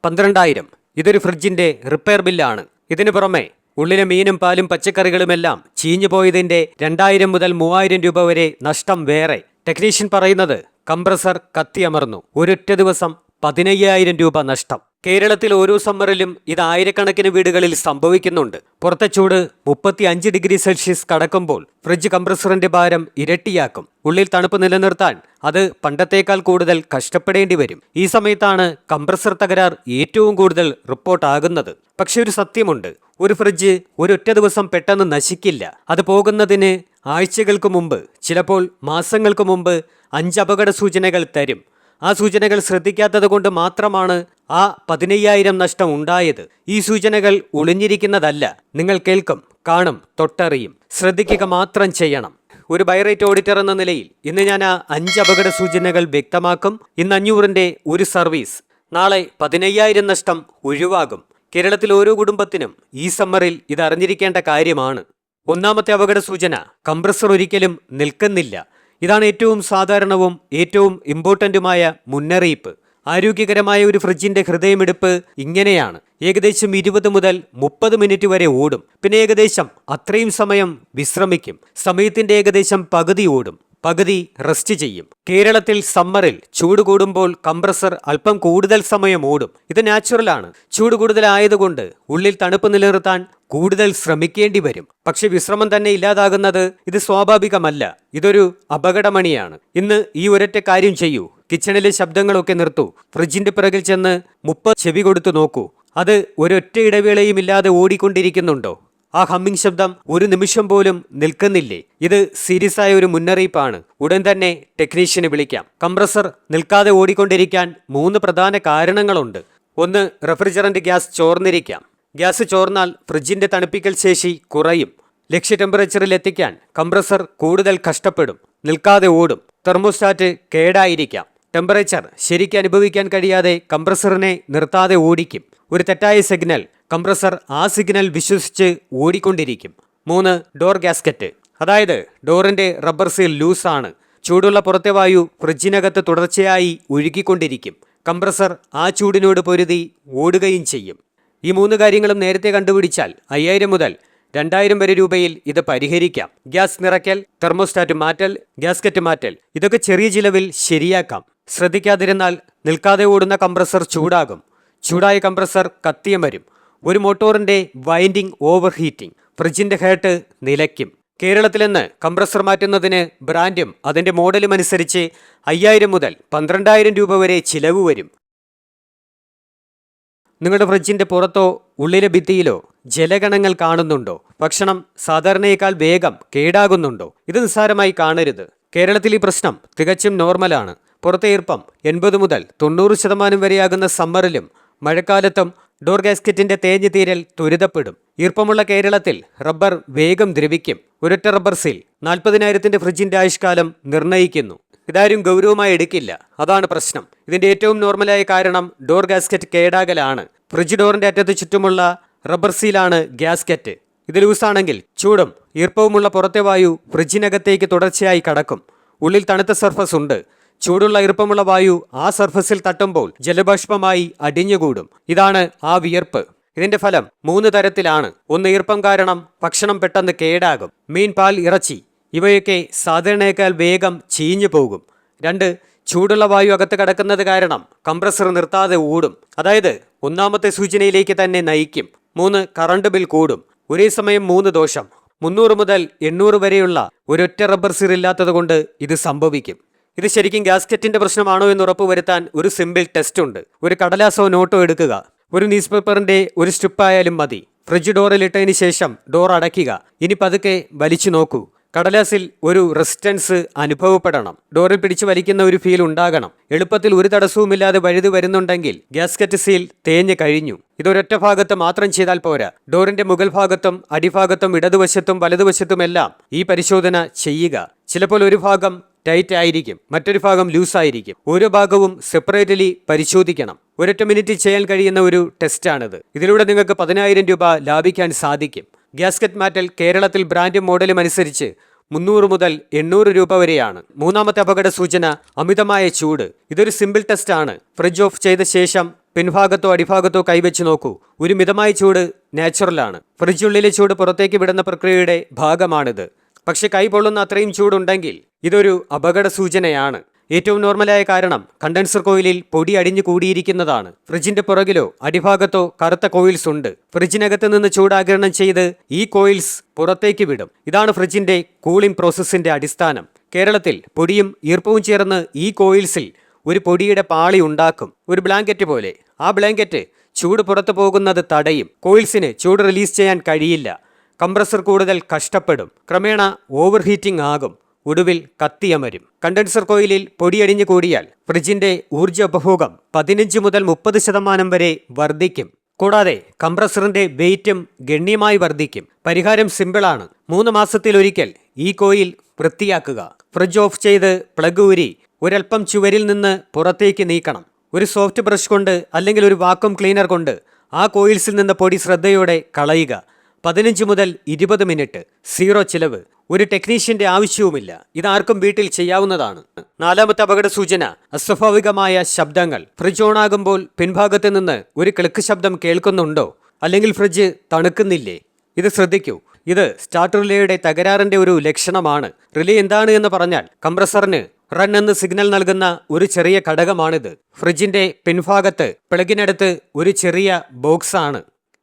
12,000. ഇതൊരു ഫ്രിഡ്ജിന്റെ റിപ്പയർ ബില്ലാണ്. ഇതിനു പുറമെ ഉള്ളിലെ മീനും പാലും പച്ചക്കറികളുമെല്ലാം ചീഞ്ഞു പോയതിന്റെ 2,000 മുതൽ 3,000 രൂപ വരെ നഷ്ടം വേറെ. ടെക്നീഷ്യൻ പറയുന്നത് കംപ്രസർ കത്തിയമർന്നു. ഒരൊറ്റ ദിവസം 15,000 രൂപ നഷ്ടം. കേരളത്തിൽ ഓരോ സമ്മറിലും ഇത് ആയിരക്കണക്കിന് വീടുകളിൽ സംഭവിക്കുന്നുണ്ട്. പുറത്തെ ചൂട് 35 ഡിഗ്രി സെൽഷ്യസ് കടക്കുമ്പോൾ ഫ്രിഡ്ജ് കംപ്രസറിന്റെ ഭാരം ഇരട്ടിയാക്കും. ഉള്ളിൽ തണുപ്പ് നിലനിർത്താൻ അത് പണ്ടത്തേക്കാൾ കൂടുതൽ കഷ്ടപ്പെടേണ്ടി വരും. ഈ സമയത്താണ് കംപ്രസർ തകരാർ ഏറ്റവും കൂടുതൽ റിപ്പോർട്ടാകുന്നത്. പക്ഷെ ഒരു സത്യമുണ്ട്, ഒരു ഫ്രിഡ്ജ് ഒരൊറ്റ ദിവസം പെട്ടെന്ന് നശിക്കില്ല. അത് പോകുന്നതിന് ആഴ്ചകൾക്ക് മുമ്പ്, ചിലപ്പോൾ മാസങ്ങൾക്ക് മുമ്പ് 5 അപകട സൂചനകൾ തരും. ആ സൂചനകൾ ശ്രദ്ധിക്കാത്തത് കൊണ്ട് മാത്രമാണ് ആ 15,000 നഷ്ടം ഉണ്ടായത്. ഈ സൂചനകൾ ഒളിഞ്ഞിരിക്കുന്നതല്ല. നിങ്ങൾ കേൾക്കും, കാണും, തൊട്ടറിയും. ശ്രദ്ധിക്കുക മാത്രം ചെയ്യണം. ഒരു ബൈറേറ്റ് ഓഡിറ്റർ എന്ന നിലയിൽ ഇന്ന് ഞാൻ ആ 5 അപകട സൂചനകൾ വ്യക്തമാക്കും. ഇന്ന് 500-ന്റെ ഒരു സർവീസ്, നാളെ 15,000 നഷ്ടം ഒഴിവാകും. കേരളത്തിൽ ഓരോ കുടുംബത്തിനും ഈ സമ്മറിൽ ഇത് അറിഞ്ഞിരിക്കേണ്ട കാര്യമാണ്. ഒന്നാമത്തെ അപകട സൂചന, കംപ്രസർ ഒരിക്കലും നിൽക്കുന്നില്ല. ഇതാണ് ഏറ്റവും സാധാരണവും ഏറ്റവും ഇമ്പോർട്ടന്റുമായ മുന്നറിയിപ്പ്. ആരോഗ്യകരമായ ഒരു ഫ്രിഡ്ജിന്റെ ഹൃദയമിടിപ്പ് ഇങ്ങനെയാണ്. ഏകദേശം 20 മുതൽ 30 മിനിറ്റ് വരെ ഓടും. പിന്നെ ഏകദേശം അത്രയും സമയം വിശ്രമിക്കും. സമയത്തിന്റെ ഏകദേശം പകുതി ഓടും, പകുതി റെസ്റ്റ് ചെയ്യും. കേരളത്തിൽ സമ്മറിൽ ചൂട് കൂടുമ്പോൾ കംപ്രസർ അല്പം കൂടുതൽ സമയം ഓടും. ഇത് നാച്ചുറലാണ്. ചൂട് കൂടുതലായതുകൊണ്ട് ഉള്ളിൽ തണുപ്പ് നിലനിർത്താൻ കൂടുതൽ ശ്രമിക്കേണ്ടി വരും. പക്ഷെ വിശ്രമം തന്നെ ഇല്ലാതാകുന്നത് ഇത് സ്വാഭാവികമല്ല. ഇതൊരു അപകടമണിയാണ്. ഇന്ന് ഈ ഒരൊറ്റ കാര്യം ചെയ്യൂ. കിച്ചണിലെ ശബ്ദങ്ങളൊക്കെ നിർത്തൂ. ഫ്രിഡ്ജിന്റെ പിറകിൽ ചെന്ന് 30 ചെവി കൊടുത്തു നോക്കൂ. അത് ഒരൊറ്റ ഇടവേളയും ഇല്ലാതെ ഓടിക്കൊണ്ടിരിക്കുന്നുണ്ടോ? ആ ഹമ്മിങ് ശബ്ദം ഒരു നിമിഷം പോലും നിൽക്കുന്നില്ലേ? ഇത് സീരിയസ് ആയ ഒരു മുന്നറിയിപ്പാണ്. ഉടൻ തന്നെ ടെക്നീഷ്യനെ വിളിക്കാം. കംപ്രസർ നിൽക്കാതെ ഓടിക്കൊണ്ടിരിക്കാൻ 3 പ്രധാന കാരണങ്ങളുണ്ട്. ഒന്ന്, റെഫ്രിജറന്റ് ഗ്യാസ് ചോർന്നിരിക്കാം. ഗ്യാസ് ചോർന്നാൽ ഫ്രിഡ്ജിന്റെ തണുപ്പിക്കൽ ശേഷി കുറയും. ലക്ഷ്യ ടെമ്പറേച്ചറിൽ എത്തിക്കാൻ കംപ്രസർ കൂടുതൽ കഷ്ടപ്പെടും, നിൽക്കാതെ ഓടും. തെർമോസ്റ്റാറ്റ് കേടായിരിക്കാം. ടെമ്പറേച്ചർ ശരിക്കും അനുഭവിക്കാൻ കഴിയാതെ കംപ്രസറിനെ നിർത്താതെ ഓടിക്കും. ഒരു തെറ്റായ സിഗ്നൽ, കംപ്രസർ ആ സിഗ്നൽ വിശ്വസിച്ച് ഓടിക്കൊണ്ടിരിക്കും. 3, ഡോർ ഗ്യാസ്കറ്റ്, അതായത് ഡോറിന്റെ റബ്ബർ സീൽ ലൂസാണ്. ചൂടുള്ള പുറത്തെ വായു ഫ്രിഡ്ജിനകത്ത് തുടർച്ചയായി ഒഴുകിക്കൊണ്ടിരിക്കും. കംപ്രസർ ആ ചൂടിനോട് പൊരുതി ഓടുകയും ചെയ്യും. ഈ 3 കാര്യങ്ങളും നേരത്തെ കണ്ടുപിടിച്ചാൽ 5,000 മുതൽ 2,000 വരെ രൂപയിൽ ഇത് പരിഹരിക്കാം. ഗ്യാസ് നിറയ്ക്കൽ, തെർമോസ്റ്റാറ്റ് മാറ്റൽ, ഗ്യാസ്കറ്റ് മാറ്റൽ, ഇതൊക്കെ ചെറിയ ചിലവിൽ ശരിയാക്കാം. ശ്രദ്ധിക്കാതിരുന്നാൽ നിൽക്കാതെ ഓടുന്ന കംപ്രസർ ചൂടാകും. ചൂടായ കംപ്രസർ കത്തിയമരും. ഒരു മോട്ടോറിന്റെ വൈൻഡിങ് ഓവർ ഹീറ്റിംഗ്, ഫ്രിഡ്ജിന്റെ ഹേർട്ട് നിലയ്ക്കും. കേരളത്തിലെന്ന് കംപ്രസർ മാറ്റുന്നതിന് ബ്രാൻഡും അതിന്റെ മോഡലും അനുസരിച്ച് 5,000 മുതൽ 12,000 രൂപ വരെ ചിലവ് വരും. നിങ്ങളുടെ ഫ്രിഡ്ജിന്റെ പുറത്തോ ഉള്ളിലെ ഭിത്തിയിലോ ജലഗണങ്ങൾ കാണുന്നുണ്ടോ? ഭക്ഷണം സാധാരണയേക്കാൾ വേഗം കേടാകുന്നുണ്ടോ? ഇത് നിസ്സാരമായി കാണരുത്. കേരളത്തിൽ ഈ പ്രശ്നം തികച്ചും നോർമലാണ്. പുറത്തെ ഈർപ്പം 80 മുതൽ 90% വരെയാകുന്ന സമ്മറിലും മഴക്കാലത്തും ഡോർ ഗാസ്കറ്റിന്റെ തേഞ്ഞു തീരൽ ത്വരിതപ്പെടും. ഈർപ്പമുള്ള കേരളത്തിൽ റബ്ബർ വേഗം ദ്രവിക്കും. ഒരൊറ്റ റബ്ബർ സീൽ 40,000-ന്റെ ഫ്രിഡ്ജിന്റെ ആയുഷ്കാലം നിർണ്ണയിക്കുന്നു. ഇതാരും ഗൗരവമായി എടുക്കില്ല. അതാണ് പ്രശ്നം. ഇതിന്റെ ഏറ്റവും നോർമലായ കാരണം ഡോർ ഗാസ്കറ്റ് കേടാകലാണ്. ഫ്രിഡ്ജ് ഡോറിന്റെ അറ്റത്ത് ചുറ്റുമുള്ള റബ്ബർ സീലാണ് ഗാസ്കറ്റ്. ഇത് ലൂസാണെങ്കിൽ ചൂടും ഈർപ്പവുമുള്ള പുറത്തെ വായു ഫ്രിഡ്ജിനകത്തേക്ക് തുടർച്ചയായി കടക്കും. ഉള്ളിൽ തണുത്ത സർഫസ് ഉണ്ട്. ചൂടുള്ള ഈർപ്പമുള്ള വായു ആ സർഫസിൽ തട്ടുമ്പോൾ ജലബാഷ്പമായി അടിഞ്ഞുകൂടും. ഇതാണ് ആ വിയർപ്പ്. ഇതിന്റെ ഫലം 3 തരത്തിലാണ്. 1, ഈർപ്പം കാരണം ഭക്ഷണം പെട്ടെന്ന് കേടാകും. മീൻ, പാൽ, ഇറച്ചി ഇവയൊക്കെ സാധാരണയേക്കാൾ വേഗം ചീഞ്ഞു പോകും. 2, ചൂടുള്ള വായു അകത്ത് കടക്കുന്നത് കാരണം കംപ്രസർ നിർത്താതെ ഓടും. അതായത് ഒന്നാമത്തെ സൂചനയിലേക്ക് തന്നെ നയിക്കും. 3, കറണ്ട് ബിൽ കൂടും. ഒരേ സമയം 3 ദോഷം. 300 മുതൽ 800 വരെയുള്ള ഒരൊറ്റ റബ്ബർ സീൽ ഇല്ലാത്തത് കൊണ്ട് ഇത് സംഭവിക്കും. ഇത് ശരിക്കും ഗ്യാസ്കറ്റിന്റെ പ്രശ്നമാണോ എന്ന് ഉറപ്പുവരുത്താൻ ഒരു സിമ്പിൾ ടെസ്റ്റ് ഉണ്ട്. ഒരു കടലാസോ നോട്ടോ എടുക്കുക. ഒരു ന്യൂസ് പേപ്പറിന്റെ ഒരു സ്ട്രിപ്പായാലും മതി. ഫ്രിഡ്ജ് ഡോറിൽ ഇട്ടതിന് ശേഷം ഡോർ അടയ്ക്കുക. ഇനി പതുക്കെ വലിച്ചു നോക്കൂ. കടലാസിൽ ഒരു റെസിസ്റ്റൻസ് അനുഭവപ്പെടണം. ഡോറിൽ പിടിച്ചു വലിക്കുന്ന ഒരു ഫീൽ ഉണ്ടാകണം. എളുപ്പത്തിൽ ഒരു തടസ്സവുമില്ലാതെ വഴുതി വരുന്നുണ്ടെങ്കിൽ ഗ്യാസ്കറ്റ് സീൽ തേഞ്ഞു കഴിഞ്ഞു. ഇതൊരൊറ്റ ഭാഗത്ത് മാത്രം ചെയ്താൽ പോരാ. ഡോറിന്റെ മുകൾ ഭാഗത്തും അടിഭാഗത്തും ഇടതുവശത്തും വലതുവശത്തുമെല്ലാം ഈ പരിശോധന ചെയ്യുക. ചിലപ്പോൾ ഒരു ഭാഗം ടൈറ്റ് ആയിരിക്കും, മറ്റൊരു ഭാഗം ലൂസായിരിക്കും. ഓരോ ഭാഗവും സെപ്പറേറ്റ്ലി പരിശോധിക്കണം. ഒരൊറ്റ മിനിറ്റിൽ ചെയ്യാൻ കഴിയുന്ന ഒരു ടെസ്റ്റാണിത്. ഇതിലൂടെ നിങ്ങൾക്ക് 10,000 രൂപ ലാഭിക്കാൻ സാധിക്കും. ഗ്യാസ്കറ്റ് മാറ്റൽ കേരളത്തിൽ ബ്രാൻഡും മോഡലും അനുസരിച്ച് 300 മുതൽ 800 രൂപ വരെയാണ്. മൂന്നാമത്തെ അപകട സൂചന, അമിതമായ ചൂട്. ഇതൊരു സിമ്പിൾ ടെസ്റ്റ് ആണ്. ഫ്രിഡ്ജ് ഓഫ് ചെയ്ത ശേഷം പിൻഭാഗത്തോ അടിഭാഗത്തോ കൈവച്ച് നോക്കൂ. ഒരു മിതമായ ചൂട് നാച്ചുറലാണ്. ഫ്രിഡ്ജുള്ളിലെ ചൂട് പുറത്തേക്ക് വിടുന്ന പ്രക്രിയയുടെ ഭാഗമാണിത്. പക്ഷെ കൈ പൊള്ളുന്ന അത്രയും ചൂടുണ്ടെങ്കിൽ ഇതൊരു അപകട സൂചനയാണ്. ഏറ്റവും നോർമലായ കാരണം കണ്ടൻസർ കോയിലിൽ പൊടി അടിഞ്ഞു കൂടിയിരിക്കുന്നതാണ്. ഫ്രിഡ്ജിന്റെ പുറകിലോ അടിഭാഗത്തോ കറുത്ത കോയിൽസ് ഉണ്ട്. ഫ്രിഡ്ജിനകത്ത് നിന്ന് ചൂടാകിരണം ചെയ്ത് ഈ കോയിൽസ് പുറത്തേക്ക് വിടും. ഇതാണ് ഫ്രിഡ്ജിന്റെ കൂളിംഗ് പ്രോസസ്സിന്റെ അടിസ്ഥാനം. കേരളത്തിൽ പൊടിയും ഈർപ്പവും ചേർന്ന് ഈ കോയിൽസിൽ ഒരു പൊടിയുടെ പാളി ഉണ്ടാക്കും, ഒരു ബ്ലാങ്കറ്റ് പോലെ. ആ ബ്ലാങ്കറ്റ് ചൂട് പുറത്തു പോകുന്നത് തടയും. കോയിൽസിന് ചൂട് റിലീസ് ചെയ്യാൻ കഴിയില്ല. കംപ്രസർ കൂടുതൽ കഷ്ടപ്പെടും. ക്രമേണ ഓവർ ഹീറ്റിംഗ് ആകും. ഒടുവിൽ കത്തിയമരും. കണ്ടൻസർ കോയിലിൽ പൊടിയടിഞ്ഞു കൂടിയാൽ ഫ്രിഡ്ജിന്റെ ഊർജ്ജ ഉപഭോഗം 15 മുതൽ 30% വരെ വർദ്ധിക്കും. കൂടാതെ കംപ്രസറിന്റെ വെയിറ്റും ഗണ്യമായി വർദ്ധിക്കും. പരിഹാരം സിമ്പിളാണ്. 3 മാസത്തിലൊരിക്കൽ ഈ കോയിൽ വൃത്തിയാക്കുക. ഫ്രിഡ്ജ് ഓഫ് ചെയ്ത് പ്ലഗ് ഊരി ഒരൽപ്പം ചുവരിൽ നിന്ന് പുറത്തേക്ക് നീക്കണം. ഒരു സോഫ്റ്റ് ബ്രഷ് കൊണ്ട് അല്ലെങ്കിൽ ഒരു വാക്വം ക്ലീനർ കൊണ്ട് ആ കോയിൽസിൽ നിന്ന് പൊടി ശ്രദ്ധയോടെ കളയുക. 15 മുതൽ 20 മിനിറ്റ്. 0 ചിലവ്. ഒരു ടെക്നീഷ്യന്റെ ആവശ്യവുമില്ല. ഇതാർക്കും വീട്ടിൽ ചെയ്യാവുന്നതാണ്. 4ാമത്തെ അപകട സൂചന, അസ്വാഭാവികമായ ശബ്ദങ്ങൾ. ഫ്രിഡ്ജ് ഓണാകുമ്പോൾ പിൻഭാഗത്ത് നിന്ന് ഒരു ക്ലിക്ക് ശബ്ദം കേൾക്കുന്നുണ്ടോ? അല്ലെങ്കിൽ ഫ്രിഡ്ജ് തണുക്കുന്നില്ലേ? ഇത് ശ്രദ്ധിക്കൂ. ഇത് സ്റ്റാർട്ടർ റിലേയുടെ തകരാറിന്റെ ഒരു ലക്ഷണമാണ്. റിലേ എന്താണ് എന്ന് പറഞ്ഞാൽ കംപ്രസറിന് റൺ എന്ന് സിഗ്നൽ നൽകുന്ന ഒരു ചെറിയ ഘടകമാണിത്. ഫ്രിഡ്ജിന്റെ പിൻഭാഗത്ത് പ്ലഗിനടുത്ത് ഒരു ചെറിയ ബോക്സ് ആണ്.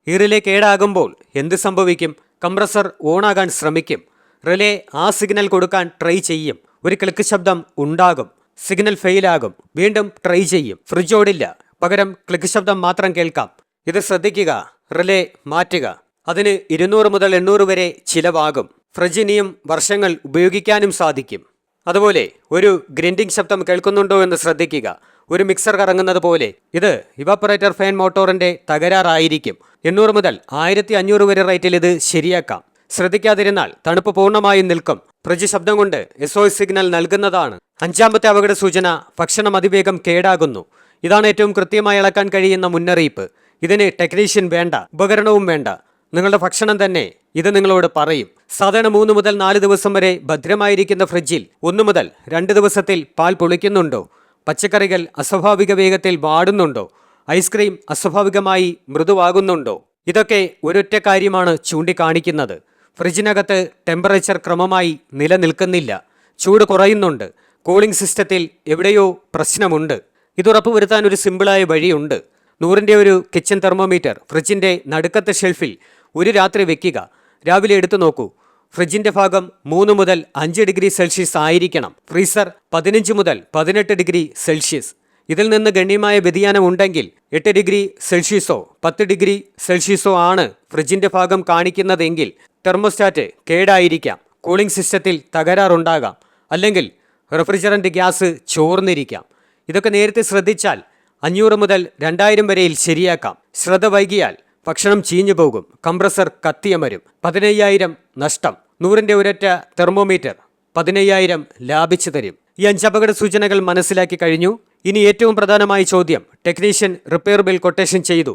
ഈ റിലേ കേടാകുമ്പോൾ എന്ത് സംഭവിക്കും? കംപ്രസർ ഓണാകാൻ ശ്രമിക്കും. റിലേ ആ സിഗ്നൽ കൊടുക്കാൻ ട്രൈ ചെയ്യും. ഒരു ക്ലിക്ക് ശബ്ദം ഉണ്ടാകും. സിഗ്നൽ ഫെയിലാകും. വീണ്ടും ട്രൈ ചെയ്യും. ഫ്രിഡ്ജ് ഓടില്ല. പകരം ക്ലിക്ക് ശബ്ദം മാത്രം കേൾക്കാം. ഇത് ശ്രദ്ധിക്കുക. റിലേ മാറ്റുക. അതിന് 200 മുതൽ 800 വരെ ചിലവാകും. ഫ്രിഡ്ജ് ഇനിയും വർഷങ്ങൾ ഉപയോഗിക്കാനും സാധിക്കും. അതുപോലെ ഒരു ഗ്രൈൻഡിംഗ് ശബ്ദം കേൾക്കുന്നുണ്ടോ എന്ന് ശ്രദ്ധിക്കുക. ഒരു മിക്സർ കറങ്ങുന്നത് പോലെ. ഇത് ഇവാപ്പറേറ്റർ ഫാൻ മോട്ടോറിന്റെ തകരാറായിരിക്കും. 800 മുതൽ 1500 വരെ റേറ്റിൽ ഇത് ശരിയാക്കാം. ശ്രദ്ധിക്കാതിരുന്നാൽ തണുപ്പ് പൂർണ്ണമായും നിൽക്കും. ഫ്രിഡ്ജ് ശബ്ദം കൊണ്ട് SOS സിഗ്നൽ നൽകുന്നതാണ്. 5ാമത്തെ അപകട സൂചന, ഭക്ഷണം അതിവേഗം കേടാകുന്നു. ഇതാണ് ഏറ്റവും കൃത്യമായി അളക്കാൻ കഴിയുന്ന മുന്നറിയിപ്പ്. ഇതിന് ടെക്നീഷ്യൻ വേണ്ട, ഉപകരണവും വേണ്ട. നിങ്ങളുടെ ഭക്ഷണം തന്നെ ഇത് നിങ്ങളോട് പറയും. സാധാരണ 3 മുതൽ 4 ദിവസം വരെ ഭദ്രമായിരിക്കുന്ന ഫ്രിഡ്ജിൽ 1 മുതൽ 2 ദിവസത്തിൽ പാൽ പൊളിക്കുന്നുണ്ടോ? പച്ചക്കറികൾ അസ്വാഭാവിക വേഗത്തിൽ വാടുന്നുണ്ടോ? ഐസ്ക്രീം അസ്വാഭാവികമായി മൃദുവാകുന്നുണ്ടോ? ഇതൊക്കെ ഒരൊറ്റ കാര്യമാണ് ചൂണ്ടിക്കാണിക്കുന്നത്. ഫ്രിഡ്ജിനകത്ത് ടെമ്പറേച്ചർ ക്രമമായി നിലനിൽക്കുന്നില്ല. ചൂട് കുറയുന്നുണ്ട്. കൂളിംഗ് സിസ്റ്റത്തിൽ എവിടെയോ പ്രശ്നമുണ്ട്. ഇതുറപ്പുവരുത്താൻ ഒരു സിമ്പിളായ വഴിയുണ്ട്. 100ന്റെ ഒരു കിച്ചൺ തെർമോമീറ്റർ ഫ്രിഡ്ജിന്റെ നടുക്കത്തെ ഷെൽഫിൽ ഒരു രാത്രി വെക്കുക. രാവിലെ എടുത്തു നോക്കൂ. ഫ്രിഡ്ജിന്റെ ഭാഗം 3 മുതൽ 5 ഡിഗ്രി സെൽഷ്യസ് ആയിരിക്കണം. ഫ്രീസർ 15 മുതൽ 18 ഡിഗ്രി സെൽഷ്യസ്. ഇതിൽ നിന്ന് ഗണ്യമായ വ്യതിയാനം ഉണ്ടെങ്കിൽ 8 ഡിഗ്രി സെൽഷ്യസോ 10 ഡിഗ്രി സെൽഷ്യസോ ആണ് ഫ്രിഡ്ജിന്റെ ഭാഗം കാണിക്കുന്നതെങ്കിൽ തെർമോസ്റ്റാറ്റ് കേടായിരിക്കാം. കൂളിംഗ് സിസ്റ്റത്തിൽ തകരാറുണ്ടാകാം. അല്ലെങ്കിൽ റെഫ്രിജറന്റ് ഗ്യാസ് ചോർന്നിരിക്കാം. ഇതൊക്കെ നേരത്തെ ശ്രദ്ധിച്ചാൽ 500 മുതൽ 2000 വരെയിൽ ശരിയാക്കാം. ശ്രദ്ധ വൈകിയാൽ ഭക്ഷണം ചീഞ്ഞു പോകും. കംപ്രസർ കത്തിയമരും. 15000 നഷ്ടം. 100ന്റെ ഒരൊറ്റ തെർമോമീറ്റർ 15000 ലാഭിച്ചു തരും. ഈ 5 അപകട സൂചനകൾ മനസ്സിലാക്കി കഴിഞ്ഞു. ഇനി ഏറ്റവും പ്രധാനമായ ചോദ്യം, ടെക്നീഷ്യൻ റിപ്പയർ ബിൽ കൊട്ടേഷൻ ചെയ്തു.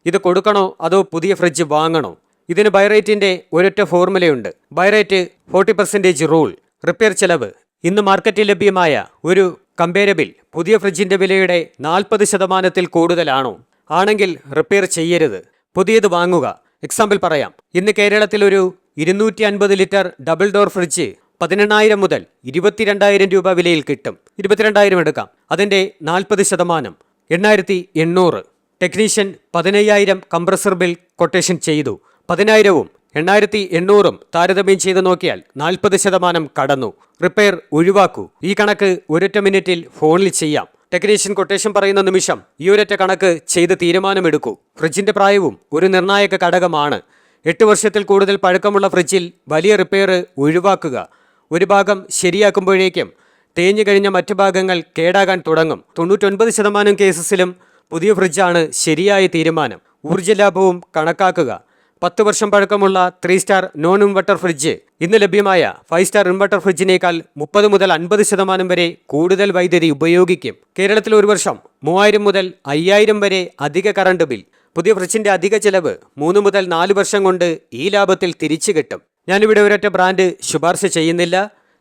ഇത് കൊടുക്കണോ അതോ പുതിയ ഫ്രിഡ്ജ് വാങ്ങണോ? ഇതിന് ബൈറേറ്റിന്റെ ഒരൊറ്റ ഫോർമുലയുണ്ട്. ബൈറേറ്റ് 40% റൂൾ. റിപ്പയർ ചെലവ് ഇന്ന് മാർക്കറ്റിൽ ലഭ്യമായ ഒരു കമ്പയറബിൾ പുതിയ ഫ്രിഡ്ജിന്റെ വിലയുടെ 40% കൂടുതലാണോ? ആണെങ്കിൽ റിപ്പയർ ചെയ്യരുത്, പുതിയത് വാങ്ങുക. എക്സാമ്പിൾ പറയാം. ഇന്ന് കേരളത്തിൽ ഒരു 250 ലിറ്റർ ഡബിൾ ഡോർ ഫ്രിഡ്ജ് 18,000 മുതൽ 22,000 രൂപ വിലയിൽ കിട്ടും. 22,000 എടുക്കാം. അതിന്റെ 40% 8,800. ടെക്നീഷ്യൻ 15,000 കംപ്രസർ ബിൽ കൊട്ടേഷൻ ചെയ്തു. 10,000-ഉം 8,800-ഉം താരതമ്യം ചെയ്ത് നോക്കിയാൽ 40% കടന്നു. റിപ്പയർ ഒഴിവാക്കൂ. ഈ കണക്ക് ഒരൊറ്റ മിനിറ്റിൽ ഫോണിൽ ചെയ്യാം. ടെക്നീഷ്യൻ കൊട്ടേഷൻ പറയുന്ന നിമിഷം ഈ ഒരൊറ്റ കണക്ക് ചെയ്ത് തീരുമാനമെടുക്കൂ. ഫ്രിഡ്ജിന്റെ പ്രായവും ഒരു നിർണായക ഘടകമാണ്. 8 വർഷത്തിൽ കൂടുതൽ പഴക്കമുള്ള ഫ്രിഡ്ജിൽ വലിയ റിപ്പയർ ഒഴിവാക്കുക. ഒരു ഭാഗം ശരിയാക്കുമ്പോഴേക്കും തേഞ്ഞു കഴിഞ്ഞ മറ്റു ഭാഗങ്ങൾ കേടാകാൻ തുടങ്ങും. 99% കേസസിലും പുതിയ ഫ്രിഡ്ജാണ് ശരിയായ തീരുമാനം. ഊർജ്ജ ലാഭവും കണക്കാക്കുക. 10 വർഷം പഴക്കമുള്ള 3 സ്റ്റാർ നോൺ ഇൻവെർട്ടർ ഫ്രിഡ്ജ് ഇന്ന് ലഭ്യമായ 5 സ്റ്റാർ ഇൻവെർട്ടർ ഫ്രിഡ്ജിനേക്കാൾ 30 മുതൽ 50% വരെ കൂടുതൽ വൈദ്യുതി ഉപയോഗിക്കും. കേരളത്തിൽ ഒരു വർഷം 3000 മുതൽ 5000 വരെ അധിക കറണ്ട് ബിൽ. പുതിയ ഫ്രിഡ്ജിന്റെ അധിക ചെലവ് 3 മുതൽ 4 വർഷം കൊണ്ട് ഈ ലാഭത്തിൽ തിരിച്ചു കിട്ടും. ഞാനിവിടെ ഒരൊറ്റ ബ്രാൻഡ് ശുപാർശ ചെയ്യുന്നില്ല.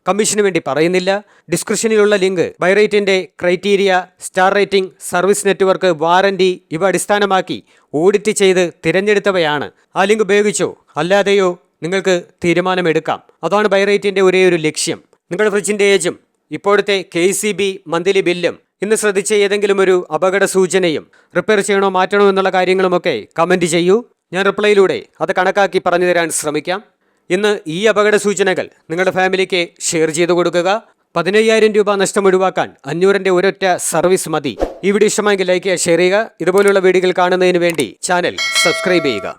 കമ്മീഷന് വേണ്ടി പറയുന്നില്ല. ഡിസ്ക്രിപ്ഷനിലുള്ള ലിങ്ക് ബൈറേറ്റിന്റെ criteria, star rating, service network, warranty ഇവ അടിസ്ഥാനമാക്കി ഓഡിറ്റ് ചെയ്ത് തിരഞ്ഞെടുത്തവയാണ്. ആ ലിങ്ക് ഉപയോഗിച്ചോ അല്ലാതെയോ നിങ്ങൾക്ക് തീരുമാനമെടുക്കാം. അതാണ് ബൈറേറ്റിന്റെ ഒരേയൊരു ലക്ഷ്യം. നിങ്ങളുടെ ഫ്രിഡ്ജിന്റെ ഏജും ഇപ്പോഴത്തെ KCB മന്ത്ലി ബില്ലും ഇന്ന് ശ്രദ്ധിച്ച ഏതെങ്കിലും ഒരു അപകട സൂചനയും റിപ്പയർ ചെയ്യണോ മാറ്റണോ എന്നുള്ള കാര്യങ്ങളുമൊക്കെ കമന്റ് ചെയ്യൂ. ഞാൻ റിപ്ലൈയിലൂടെ അത് കണക്കാക്കി പറഞ്ഞു തരാൻ ശ്രമിക്കാം. ഇന്ന് ഈ അപകട സൂചനകൾ നിങ്ങളുടെ ഫാമിലിക്ക് ഷെയർ ചെയ്തു കൊടുക്കുക. 15,000 രൂപ നഷ്ടം ഒഴിവാക്കാൻ 500ന്റെ ഒരൊറ്റ സർവീസ് മതി. ഈ വീഡിയോ ഇഷ്ടമായെങ്കിൽ ലൈക്ക് ചെയ്യുക, ഷെയർ ചെയ്യുക. ഇതുപോലുള്ള വീഡിയോകൾ കാണുന്നതിന് വേണ്ടി ചാനൽ സബ്സ്ക്രൈബ് ചെയ്യുക.